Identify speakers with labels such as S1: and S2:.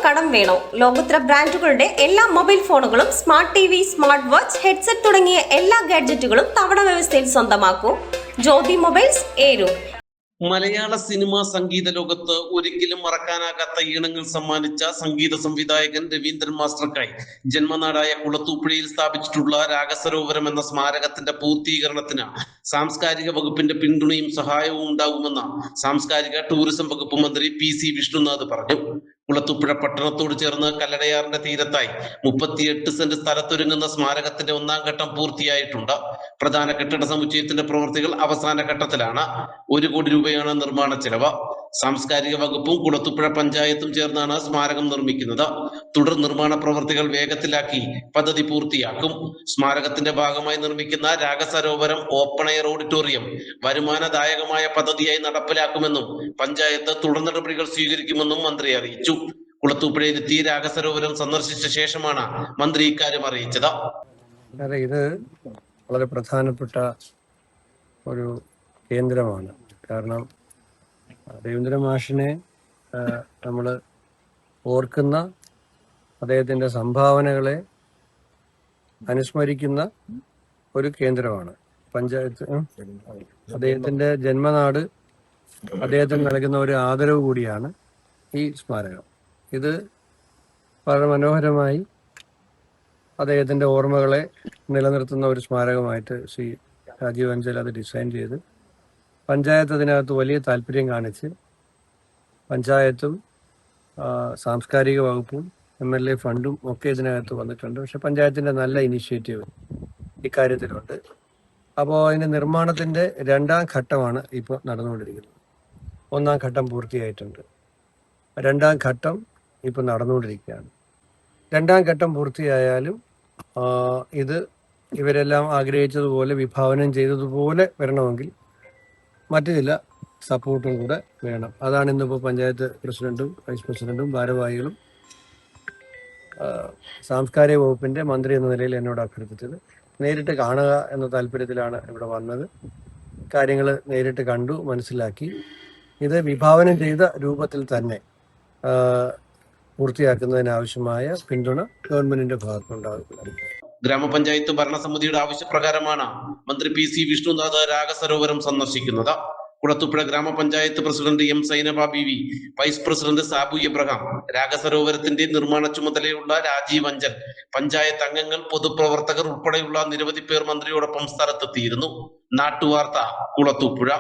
S1: കടം വേണോ? ലോകോത്തര ബ്രാൻഡുകളുടെ എല്ലാ മൊബൈൽ ഫോണുകളും smart TV, smart watch, headset തുടങ്ങിയ എല്ലാ ഗാഡ്ജറ്റുകളും തവണ വ്യവസ്ഥയിൽ സ്വന്തമാക്കൂ. ജ്യോതി മൊബൈൽസ്, ഏരൂർ.
S2: മലയാള സിനിമാ സംഗീത ലോകത്ത് ഒരിക്കലും മറക്കാനാകാത്ത ഈണങ്ങൾ സമ്മാനിച്ച സംഗീത സംവിധായകൻ രവീന്ദ്രൻ മാസ്റ്റർക്കായി ജന്മനാടായ കുളത്തൂപ്പുഴയിൽ സ്ഥാപിച്ചിട്ടുള്ള രാഗസരോവരം എന്ന സ്മാരകത്തിന്റെ പൂർത്തീകരണത്തിന് സാംസ്കാരിക വകുപ്പിന്റെ പിന്തുണയും സഹായവും ഉണ്ടാകുമെന്ന് സാംസ്കാരിക ടൂറിസം വകുപ്പ് മന്ത്രി PC വിഷ്ണുനാഥ് പറഞ്ഞു. കുളത്തൂപ്പുഴ പട്ടണത്തോട് ചേർന്ന് കല്ലടയാറിന്റെ തീരത്തായി 38 സെന്റ് സ്ഥലത്തൊരുങ്ങുന്ന സ്മാരകത്തിന്റെ 1-ാം ഘട്ടം പൂർത്തിയായിട്ടുണ്ട്. പ്രധാന കെട്ടിട സമുച്ചയത്തിന്റെ പ്രവൃത്തികൾ അവസാന ഘട്ടത്തിലാണ്. 1 കോടി രൂപയാണ് നിർമ്മാണ ചെലവ്. സാംസ്കാരിക വകുപ്പും കുളത്തൂപ്പുഴ പഞ്ചായത്തും ചേർന്നാണ് സ്മാരകം നിർമ്മിക്കുന്നത്. തുടർ നിർമ്മാണ പ്രവൃത്തികൾ വേഗത്തിലാക്കി പദ്ധതി പൂർത്തിയാക്കും. സ്മാരകത്തിന്റെ ഭാഗമായി നിർമ്മിക്കുന്ന രാഗസരോവരം ഓപ്പൺ എയർ ഓഡിറ്റോറിയം വരുമാനദായകമായ പദ്ധതിയായി നടപ്പിലാക്കുമെന്നും പഞ്ചായത്ത് തുടർ നടപടികൾ സ്വീകരിക്കുമെന്നും മന്ത്രി അറിയിച്ചു. കുളത്തൂപ്പുഴയിലെത്തി രാഗസരോവരം സന്ദർശിച്ച ശേഷമാണ് മന്ത്രി ഇക്കാര്യം അറിയിച്ചത്.
S3: ഇത് വളരെ പ്രധാനപ്പെട്ട ഒരു കേന്ദ്രമാണ്. കാരണം രവീന്ദ്രൻ മാഷിനെ നമ്മൾ ഓർക്കുന്ന, അദ്ദേഹത്തിൻ്റെ സംഭാവനകളെ അനുസ്മരിക്കുന്ന ഒരു കേന്ദ്രമാണ് പഞ്ചായത്ത്. അദ്ദേഹത്തിൻ്റെ ജന്മനാട്, അദ്ദേഹത്തിന് നൽകുന്ന ഒരു ആദരവ് കൂടിയാണ് ഈ സ്മാരകം. ഇത് വളരെ മനോഹരമായി അദ്ദേഹത്തിൻ്റെ ഓർമ്മകളെ നിലനിർത്തുന്ന ഒരു സ്മാരകമായിട്ട് ശ്രീ രാജീവ് അഞ്ചൽ അത് ഡിസൈൻ ചെയ്ത് പഞ്ചായത്ത് അതിനകത്ത് വലിയ താല്പര്യം കാണിച്ച് പഞ്ചായത്തും സാംസ്കാരിക വകുപ്പും MLA ഫണ്ടും ഒക്കെ ഇതിനകത്ത് വന്നിട്ടുണ്ട്. പക്ഷെ പഞ്ചായത്തിൻ്റെ നല്ല ഇനിഷ്യേറ്റീവ് ഇക്കാര്യത്തിലുണ്ട്. അപ്പോൾ അതിൻ്റെ നിർമ്മാണത്തിൻ്റെ 2-ാം ഘട്ടമാണ് ഇപ്പോൾ നടന്നുകൊണ്ടിരിക്കുന്നത്. 1-ാം ഘട്ടം പൂർത്തിയായിട്ടുണ്ട്. 2-ാം ഘട്ടം ഇപ്പോൾ നടന്നുകൊണ്ടിരിക്കുകയാണ്. 2-ാം ഘട്ടം പൂർത്തിയായാലും ഇത് ഇവരെല്ലാം ആഗ്രഹിച്ചതുപോലെ വിഭാവനം ചെയ്തതുപോലെ വരണമെങ്കിൽ മറ്റു ചില സപ്പോർട്ടും കൂടെ വേണം. അതാണ് ഇന്നിപ്പോൾ പഞ്ചായത്ത് പ്രസിഡന്റും വൈസ് പ്രസിഡന്റും ഭാരവാഹികളും സാംസ്കാരിക വകുപ്പിൻ്റെ മന്ത്രി എന്ന നിലയിൽ എന്നോട് അഭ്യർത്ഥിച്ചത്. നേരിട്ട് കാണുക എന്ന താല്പര്യത്തിലാണ് ഇവിടെ വന്നത്. കാര്യങ്ങൾ നേരിട്ട് കണ്ടു, മനസ്സിലാക്കി. ഇത് വിഭാവനം ചെയ്ത രൂപത്തിൽ തന്നെ പൂർത്തിയാക്കുന്നതിനാവശ്യമായ പിന്തുണ ഗവൺമെന്റിന്റെ ഭാഗത്തുനിന്നുണ്ടാകും.
S2: ഗ്രാമപഞ്ചായത്ത് ഭരണസമിതിയുടെ ആവശ്യപ്രകാരമാണ് മന്ത്രി PC വിഷ്ണുനാഥ് രാഗസരോവരം സന്ദർശിക്കുന്നത്. Kulathupuzha grama panchayat president M Sainaba BV, vice president Sabu Abraham, രാഗസരോവരത്തിന്റെ നിർമ്മാണ ചുമതലയുള്ള രാജീവ് അഞ്ചൽ, പഞ്ചായത്ത് അംഗങ്ങൾ, പൊതുപ്രവർത്തകർ ഉൾപ്പെടെയുള്ള നിരവധി പേർ മന്ത്രിയോടൊപ്പം സ്ഥലത്തെത്തിയിരുന്നു. നാട്ടുവാർത്ത, കുളത്തൂപ്പുഴ.